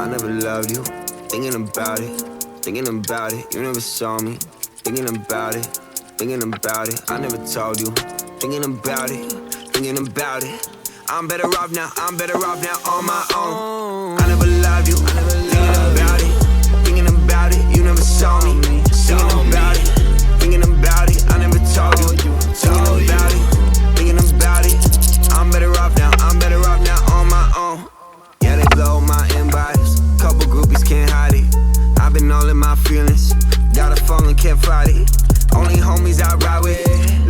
I never loved you. Thinking about it, thinking about it. You never saw me. Thinking about it, thinking about it. I never told you. Thinking about it, thinking about it. I'm better off now, I'm better off now on my own. I never loved you. Thinking about it, thinking about it. You never saw me. Thinking about it, thinking about it. I never told you. Thinking about it, thinking about it. I'm better off now, I'm better off now on my own. Yeah, they blow my inbox. Couple groupies can't hide it. I've been all in my feelings. Got a phone and can't fight it. Only homies I ride with.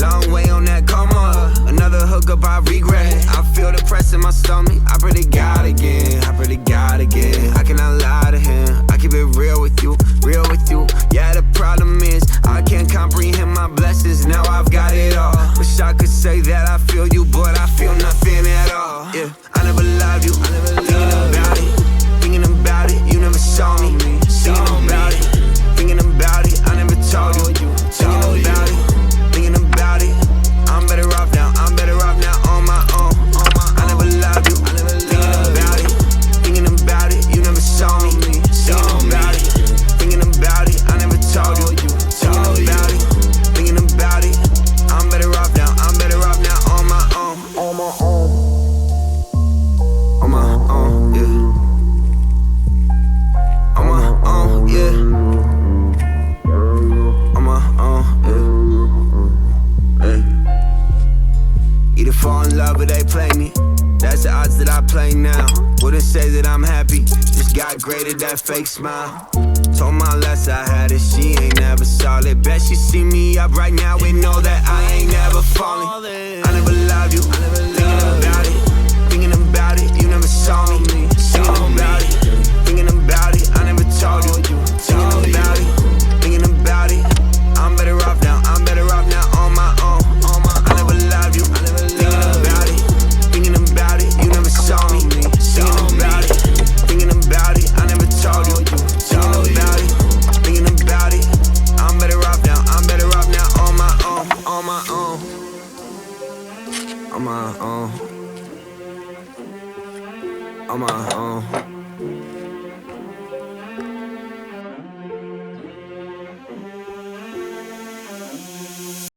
Long way on that coma. Another hookup I regret. I feel the press in my stomach. I pray to God again. I pray to God again. I cannot lie to him. I keep it real with you, real with you. Yeah, the problem is I can't comprehend my blessings. Now I've got it all. Wish I could say that I feel you, but I feel nothing at all. Yeah, I never loved you. Thinking about it, thinking about it. You never saw me. Thinking about it, thinking about it. I never told you. Thinking about it, thinking about it. I'm better off now, I'm better off now on my own. I never loved you. Thinking about it, thinking about it. You never saw me. Thinking about it, thinking about it. I never told you. Thinking about it, thinking about it. I'm better off now, I'm better off now on my own. On my own. On my own, yeah. On my own, yeah. On my own, yeah. Either fall in love or they play me. That's the odds that I play now. Wouldn't say that I'm happy, just got graded that fake smile. Told my less I had it, she ain't never solid. Bet she see me up right now and know that I ain't never falling. I never loved you, thinking about it, thinking about it. You never saw me, thinking about it, thinking about it. I never told you, thinking about it, thinking about it. I'm better off now, I'm better off now on my own. I never loved you, thinking about it, thinking about it. You never saw me, thinking about it, thinking about it. I never told you, thinking about it, thinking about it. I'm better off now, I'm better off now on my own, on my own, on my own, on my own.